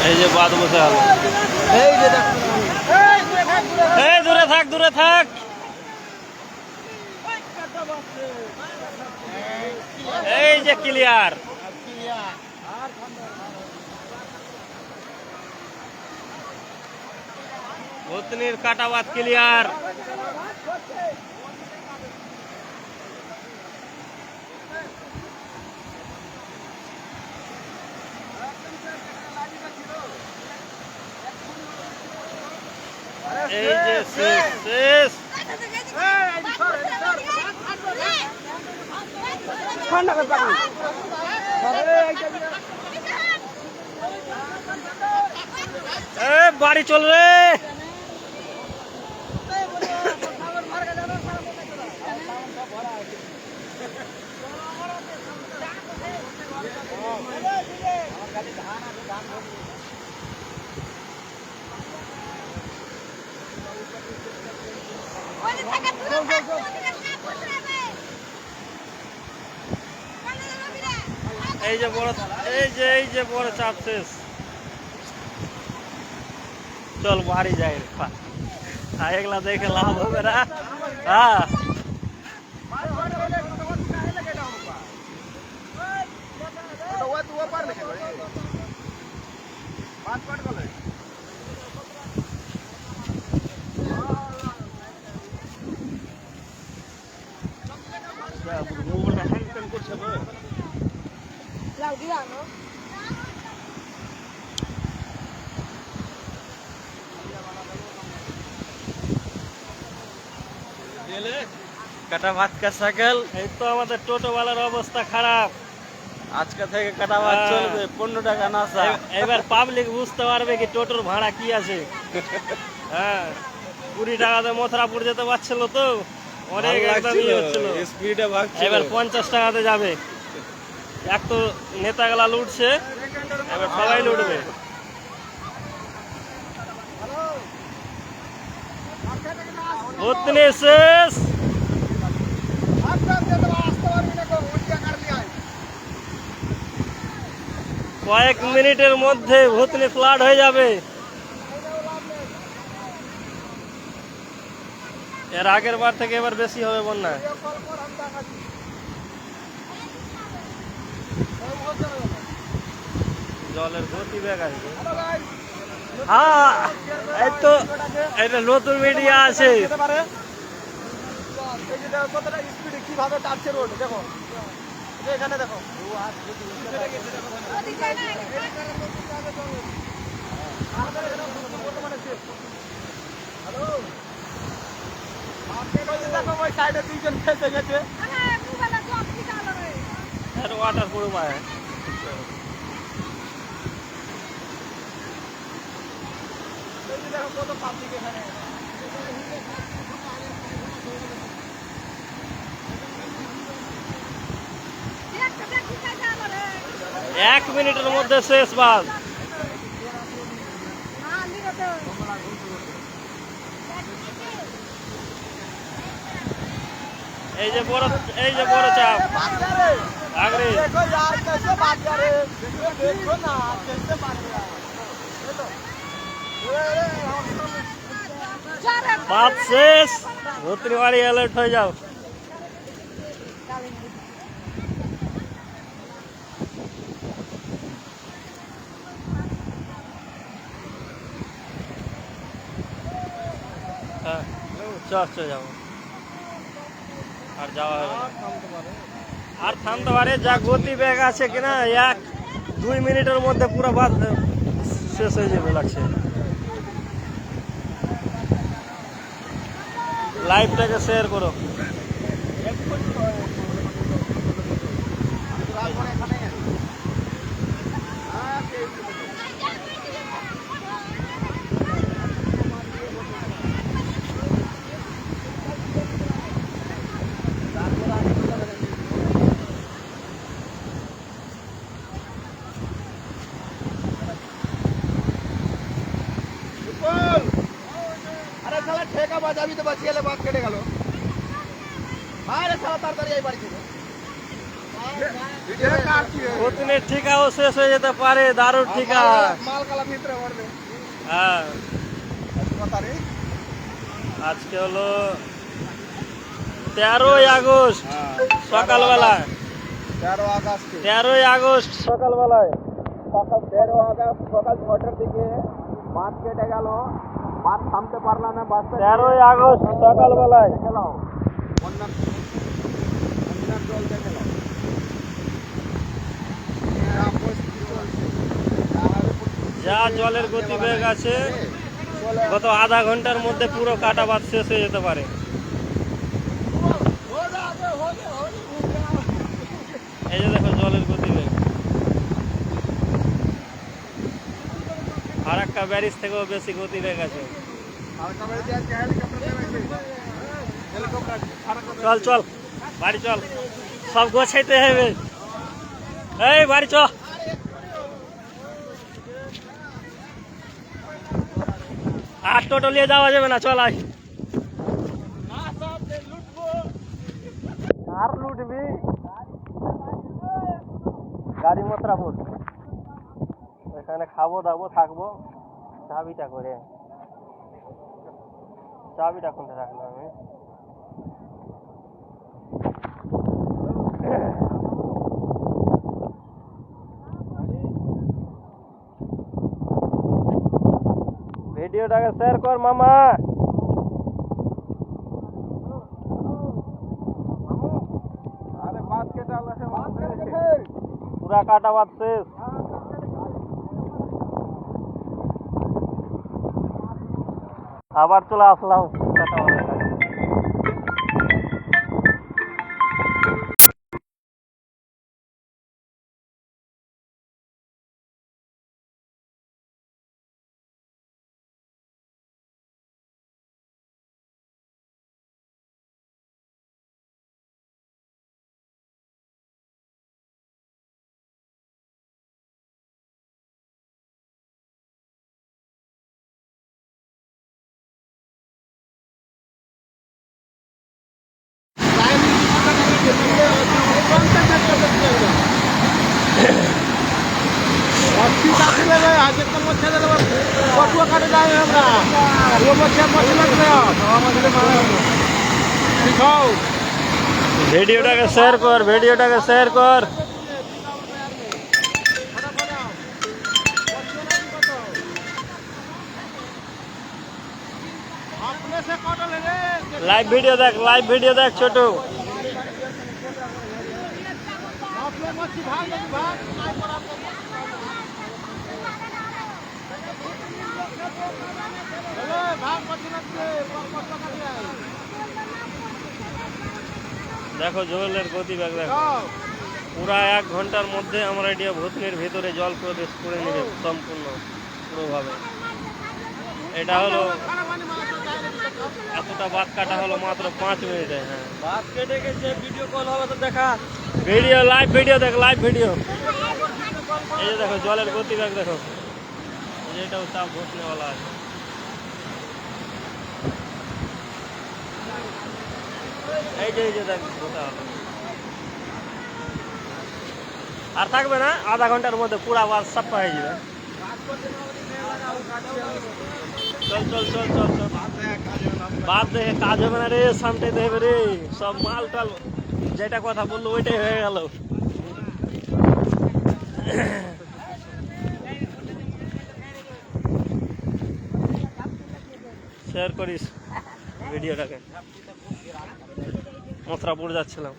এই যে বাদ বসে গেল। এই যে এই দূরে থাক, দূরে থাক। এই যে ক্লিয়ার। ভূতনির কাটাবাদ ক্লিয়ার। এই যে শেষ। বাড়ি চল রে। এই যে বড় চাপ শেষ। চল বাড়ি যাই। এগুলা দেখে লাভ হবে না। হ্যাঁ কাটা ভাত কা সাইকেল। এই তো আমাদের টোটোওয়ালার অবস্থা খারাপ। আজকে থেকে কাটা ভাত চলবে, 15 টাকা নাসা। এবার পাবলিক বুঝতে পারবে কি টোটোর ভাড়া কি আছে। হ্যাঁ 20 টাকাতে মথুরাপুর যেতে পারছিল তো অনেক একদম ইয়ে হচ্ছিল, স্পিডে ভাগছিল। এবার 50 টাকাতে যাবে। এক তো নেতাগুলা লুটছে, এবার সবাই লুটবে। ভূতনি শেষ। কয়েক মিনিটের মধ্যে ভূতনি ফ্লাড হয়ে যাবে। এর আগের বার থেকে এবার বেশি হবে বন্যা। জলের গতি বেগ আছে। হ্যাঁ এই তো এটা নতুন মিডিয়া আছে। কিভাবে টানছে রোড দেখো, এখানে দেখো। দেখো ওই সাইডে 2 জন ফেসে গেছে। ওয়াটার প্রুফ আছে। দেখো কত পাবলিক এখানে। এক মিনিটের মধ্যে শেষ বাস। এই যে বড় চাপ আগ্রে। বাস শেষ। ভূতনি বাড়ি অ্যালার্ট হয়ে যাও। হ্যাঁ চল যাবো। আর যাওয়া হবে না, আর থামতে পারে। যা গতি বেগ আছে কিনা 1-2 মিনিটের মধ্যে পুরো বাস শেষ হয়ে যাবে লাগছে। লাইভটাকে শেয়ার করো। বাজাবি তো বাঁচিয়ে গেলে বাদ কেটে গেল। আরে সারা তাড়াতাড়ি এই বাড়ি থেকে প্রতিদিনের ঠিকাও শেষ হয়ে যেতে পারে, দারুণ ঠিকা। হ্যাঁ, আজকে হলো 13ই আগস্ট সকালবেলা। 13ই আগস্ট সকালবেলায়, সকাল 13 আগস্ট সকাল 6টার দিকে বাস কেটে গেল, বাস থামতে পারলাম না, বাসটা 13ই আগস্ট সকালবেলায় গেল বন্যার জল দেখে নাও। যা জলের গতিবেগ আছে, গত আধা ঘন্টার মধ্যে পুরো কাটা বাদ শেষ হয়ে যেতে পারে। এই যে দেখো জলের গতিবেগ, আর একটা ব্যারিজ থেকেও বেশি গতিবেগ আছে। চল চল বাড়ি চল, সব গোছাইতে হবে। এই বাড়ি চ, আর টোটো নিয়ে যাওয়া যাবে না, চল আয়। আর লুটবি গাড়ি মত্রাপুর, এখানে খাবো দাবো থাকবো। চাবিটা করে, চাবিটা কোনটা রাখলাম আমি? ভিডিওটাকে শেয়ার কর মামা। আরে বাস কেটে পুরা কাটা বাদ শেষ। আবার চলে আসলাম কাটা বাদের কাছে। ভিডিওটাকে শেয়ার কর, ভিডিওটাকে শেয়ার কর। লাইভ ভিডিও দেখ, লাইভ ভিডিও দেখ ছোট। দেখো জলের গতিবেগ দেখো, পুরা 1 ঘন্টার মধ্যে আমরা এটা ভূতনির ভিতরে জল প্রবেশ করে নেবে সম্পূর্ণ পুরোভাবে। এটা হলো এতটা বাদ কাটা হলো মাত্র 5 মিনিটে। হ্যাঁ, বাস কেটে গেছে, ভিডিও কল হবে তো দেখা। ভিডিও লাইভ ভিডিও দেখ, লাইভ ভিডিও। এই যে দেখো জলের গতিবেগ দেখো, এই যে এটাও চাপ ভূতনেওয়ালা আছে। এই যে দেখ ভূতা হলো। আর থাকবে না, আধা ঘন্টার মধ্যে পুরা বাস সাপ্পা হয়ে যাবে। চল চল চল চল চল, বাদ দেখে কাজ হবে না রে, সামটাইতে হবে রে। সব মাল টাল যেটা কথা বললো ওইটাই হয়ে গেল। শেয়ার করিস ভিডিওটাকে। মথুরাপুর যাচ্ছিলাম।